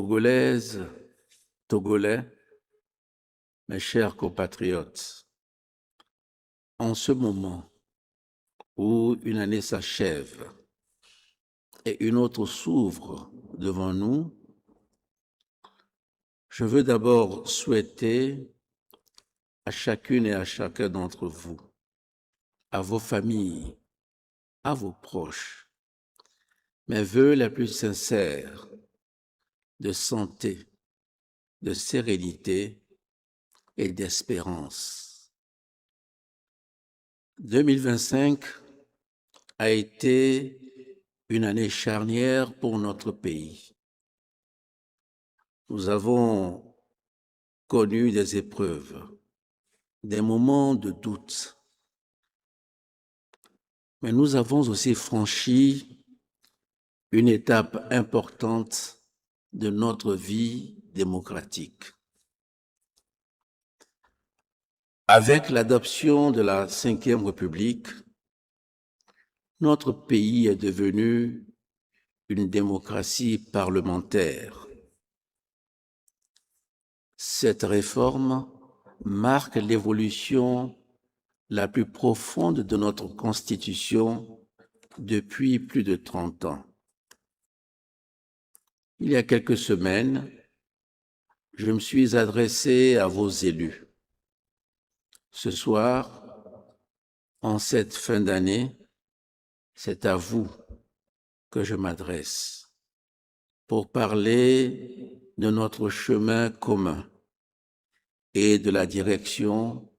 Togolaises, Togolais, mes chers compatriotes, en ce moment où une année s'achève et une autre s'ouvre devant nous, je veux d'abord souhaiter à chacune et à chacun d'entre vous, à vos familles, à vos proches, mes vœux les plus sincères de santé, de sérénité et d'espérance. 2025 a été une année charnière pour notre pays. Nous avons connu des épreuves, des moments de doute, mais nous avons aussi franchi une étape importante de notre vie démocratique. Avec l'adoption de la Cinquième République, notre pays est devenu une démocratie parlementaire. Cette réforme marque l'évolution la plus profonde de notre Constitution depuis plus de 30 ans. Il y a quelques semaines, je me suis adressé à vos élus. Ce soir, en cette fin d'année, c'est à vous que je m'adresse pour parler de notre chemin commun et de la direction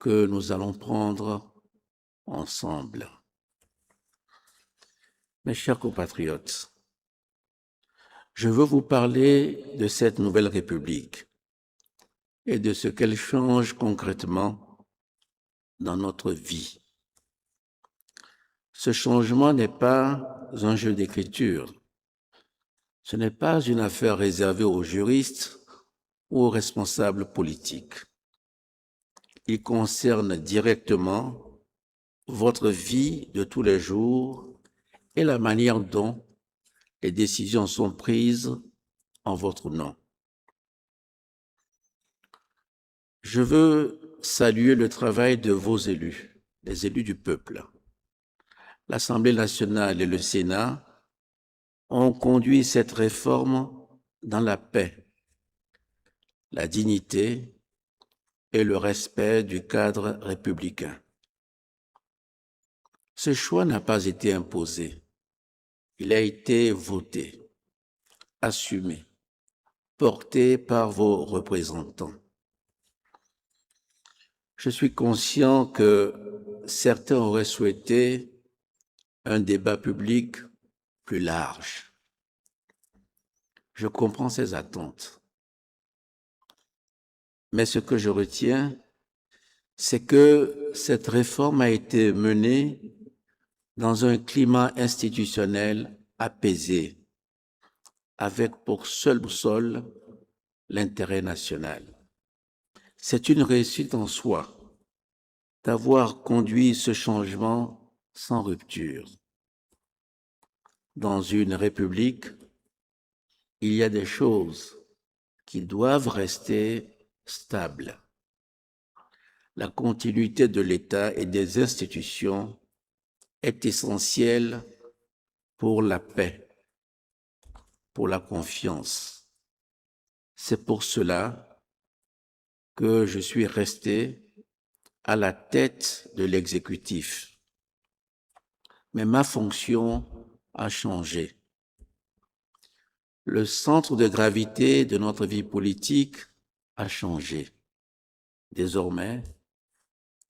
que nous allons prendre ensemble. Mes chers compatriotes, je veux vous parler de cette nouvelle République et de ce qu'elle change concrètement dans notre vie. Ce changement n'est pas un jeu d'écriture. Ce n'est pas une affaire réservée aux juristes ou aux responsables politiques. Il concerne directement votre vie de tous les jours et la manière dont les décisions sont prises en votre nom. Je veux saluer le travail de vos élus, les élus du peuple. L'Assemblée nationale et le Sénat ont conduit cette réforme dans la paix, la dignité et le respect du cadre républicain. Ce choix n'a pas été imposé. Il a été voté, assumé, porté par vos représentants. Je suis conscient que certains auraient souhaité un débat public plus large. Je comprends ces attentes. Mais ce que je retiens, c'est que cette réforme a été menée dans un climat institutionnel apaisé, avec pour seule boussole l'intérêt national. C'est une réussite en soi d'avoir conduit ce changement sans rupture. Dans une république, il y a des choses qui doivent rester stables. La continuité de l'État et des institutions est essentielle pour la paix, pour la confiance. C'est pour cela que je suis resté à la tête de l'exécutif. Mais ma fonction a changé. Le centre de gravité de notre vie politique a changé. Désormais,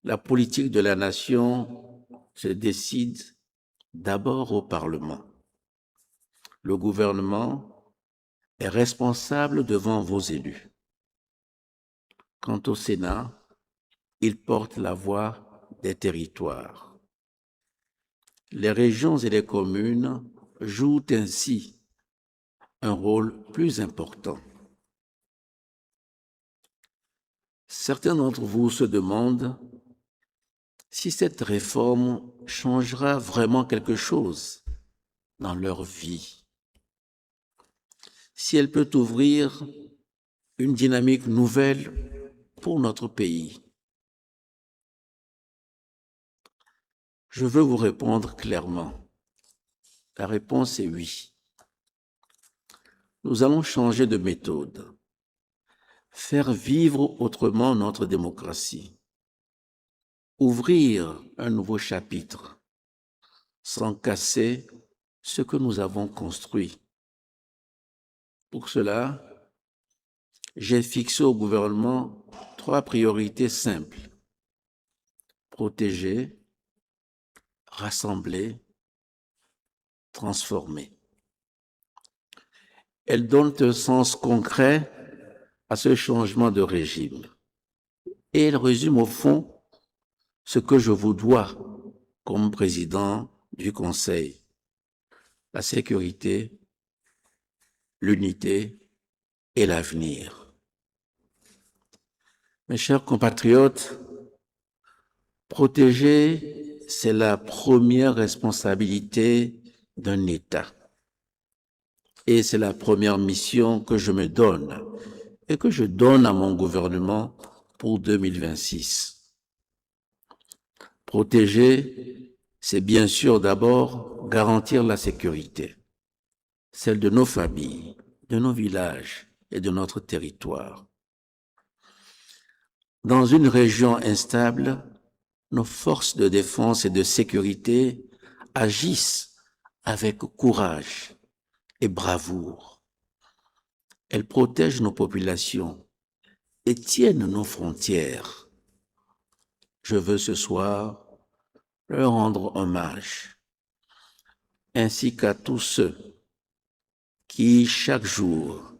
la politique de la nation se décide d'abord au Parlement. Le gouvernement est responsable devant vos élus. Quant au Sénat, il porte la voix des territoires. Les régions et les communes jouent ainsi un rôle plus important. Certains d'entre vous se demandent si cette réforme changera vraiment quelque chose dans leur vie, si elle peut ouvrir une dynamique nouvelle pour notre pays. Je veux vous répondre clairement. La réponse est oui. Nous allons changer de méthode, faire vivre autrement notre démocratie, ouvrir un nouveau chapitre sans casser ce que nous avons construit. Pour cela, j'ai fixé au gouvernement 3 priorités simples: protéger, rassembler, transformer. Elles donnent un sens concret à ce changement de régime et elles résument au fond ce que je vous dois comme président du Conseil: la sécurité, l'unité et l'avenir. Mes chers compatriotes, protéger, c'est la première responsabilité d'un État. Et c'est la première mission que je me donne et que je donne à mon gouvernement pour 2026. Protéger, c'est bien sûr d'abord garantir la sécurité, celle de nos familles, de nos villages et de notre territoire. Dans une région instable, nos forces de défense et de sécurité agissent avec courage et bravoure. Elles protègent nos populations et tiennent nos frontières. Je veux ce soir leur rendre hommage, ainsi qu'à tous ceux qui, chaque jour,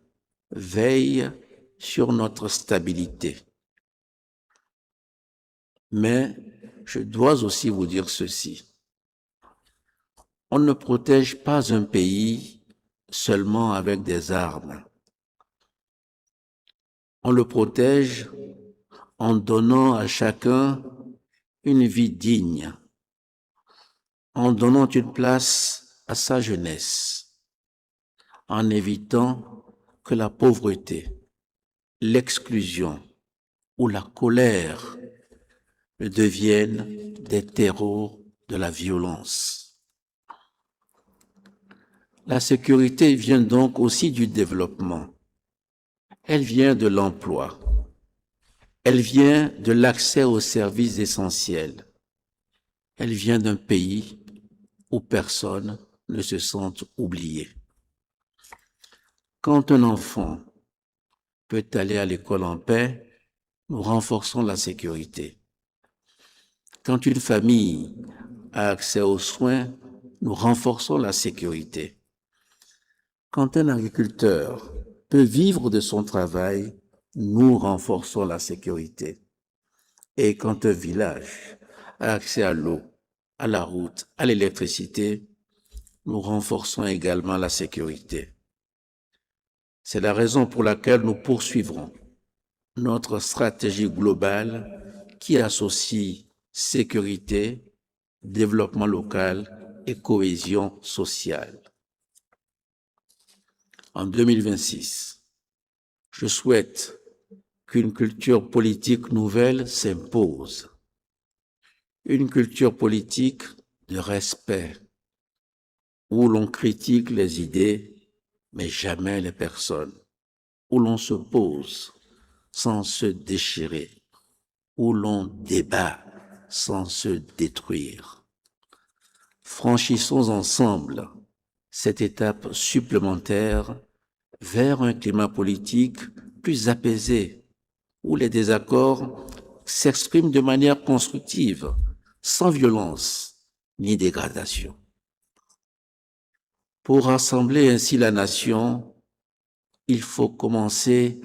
veillent sur notre stabilité. Mais je dois aussi vous dire ceci: on ne protège pas un pays seulement avec des armes. On le protège en donnant à chacun une vie digne, en donnant une place à sa jeunesse, en évitant que la pauvreté, l'exclusion ou la colère ne deviennent des terreaux de la violence. La sécurité vient donc aussi du développement. Elle vient de l'emploi. Elle vient de l'accès aux services essentiels. Elle vient d'un pays où personne ne se sent oublié. Quand un enfant peut aller à l'école en paix, nous renforçons la sécurité. Quand une famille a accès aux soins, nous renforçons la sécurité. Quand un agriculteur peut vivre de son travail, nous renforçons la sécurité. Et quand un village a accès à l'eau, à la route, à l'électricité, nous renforçons également la sécurité. C'est la raison pour laquelle nous poursuivrons notre stratégie globale qui associe sécurité, développement local et cohésion sociale. En 2026, je souhaite qu'une culture politique nouvelle s'impose. Une culture politique de respect, où l'on critique les idées, mais jamais les personnes, où l'on se pose sans se déchirer, où l'on débat sans se détruire. Franchissons ensemble cette étape supplémentaire vers un climat politique plus apaisé, où les désaccords s'expriment de manière constructive, sans violence ni dégradation. Pour rassembler ainsi la nation, il faut commencer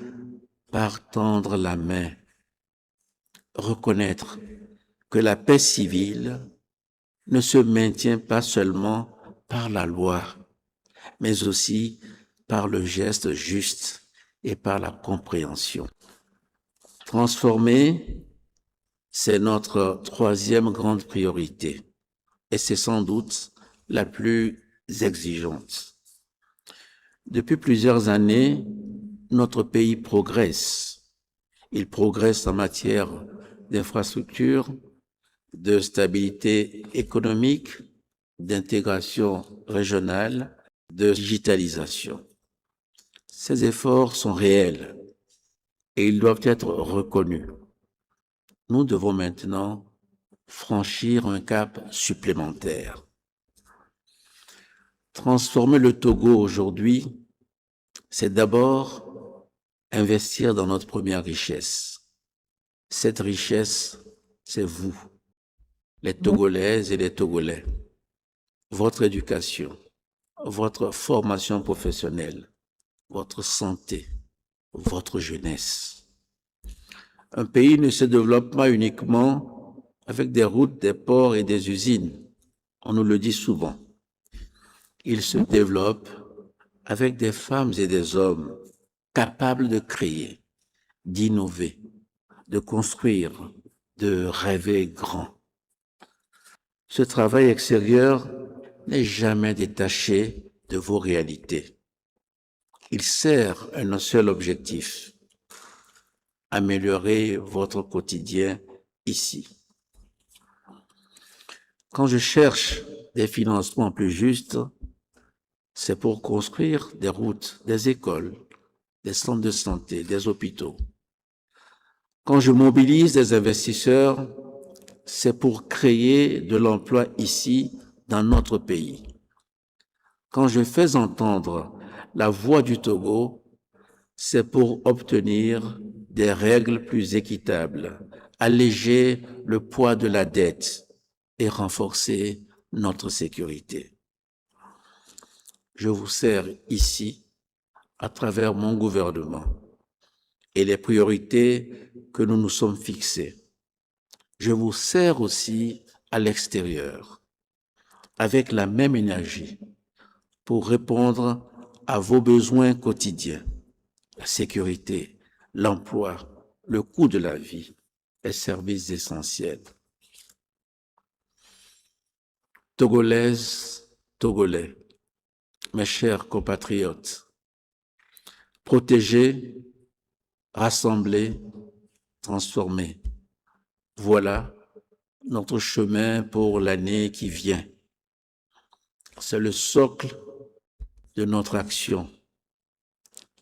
par tendre la main, reconnaître que la paix civile ne se maintient pas seulement par la loi, mais aussi par le geste juste et par la compréhension. Transformer, c'est notre troisième grande priorité et c'est sans doute la plus exigeante. Depuis plusieurs années, notre pays progresse. Il progresse en matière d'infrastructure, de stabilité économique, d'intégration régionale, de digitalisation. Ces efforts sont réels et ils doivent être reconnus. Nous devons maintenant franchir un cap supplémentaire. Transformer le Togo aujourd'hui, c'est d'abord investir dans notre première richesse. Cette richesse, c'est vous, les Togolaises et les Togolais. Votre éducation, votre formation professionnelle, votre santé, votre jeunesse. Un pays ne se développe pas uniquement avec des routes, des ports et des usines. On nous le dit souvent. Il se développe avec des femmes et des hommes capables de créer, d'innover, de construire, de rêver grand. Ce travail extérieur n'est jamais détaché de vos réalités. Il sert un seul objectif, améliorer votre quotidien ici. Quand je cherche des financements plus justes, c'est pour construire des routes, des écoles, des centres de santé, des hôpitaux. Quand je mobilise des investisseurs, c'est pour créer de l'emploi ici, dans notre pays. Quand je fais entendre la voix du Togo, c'est pour obtenir des règles plus équitables, alléger le poids de la dette et renforcer notre sécurité. Je vous sers ici, à travers mon gouvernement et les priorités que nous nous sommes fixées. Je vous sers aussi à l'extérieur, avec la même énergie, pour répondre à vos besoins quotidiens, la sécurité, l'emploi, le coût de la vie, les services essentiels. Togolaises, Togolais, mes chers compatriotes, protéger, rassembler, transformer. Voilà notre chemin pour l'année qui vient. C'est le socle de notre action.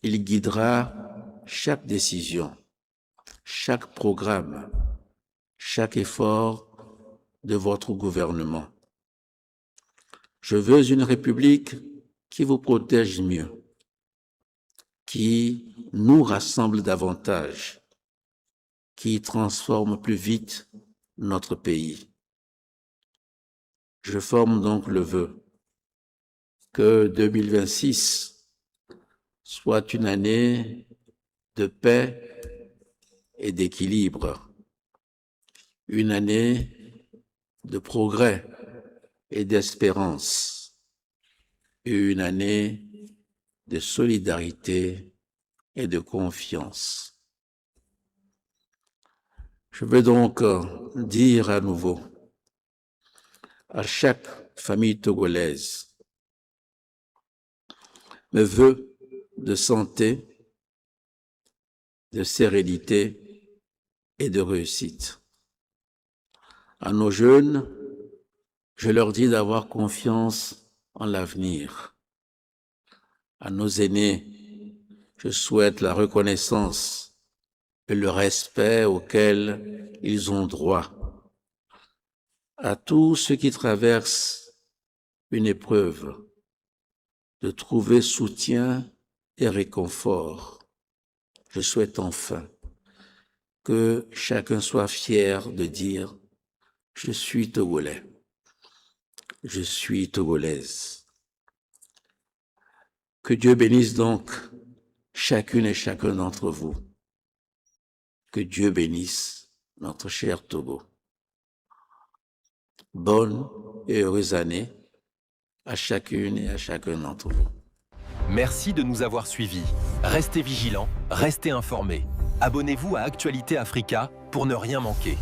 Il guidera chaque décision, chaque programme, chaque effort de votre gouvernement. Je veux une République qui vous protège mieux, qui nous rassemble davantage, qui transforme plus vite notre pays. Je forme donc le vœu que 2026 soit une année de paix et d'équilibre, une année de progrès et d'espérance, une année de solidarité et de confiance. Je veux donc dire à nouveau à chaque famille togolaise mes vœux de santé, de sérénité et de réussite. À nos jeunes, je leur dis d'avoir confiance en l'avenir. À nos aînés, je souhaite la reconnaissance et le respect auquel ils ont droit. À tous ceux qui traversent une épreuve, de trouver soutien et réconfort. Je souhaite enfin que chacun soit fier de dire « Je suis Togolais, je suis Togolaise ». Que Dieu bénisse donc chacune et chacun d'entre vous. Que Dieu bénisse notre cher Togo. Bonne et heureuse année à chacune et à chacun d'entre vous. Merci de nous avoir suivis. Restez vigilants, restez informés. Abonnez-vous à Actualité Africa pour ne rien manquer.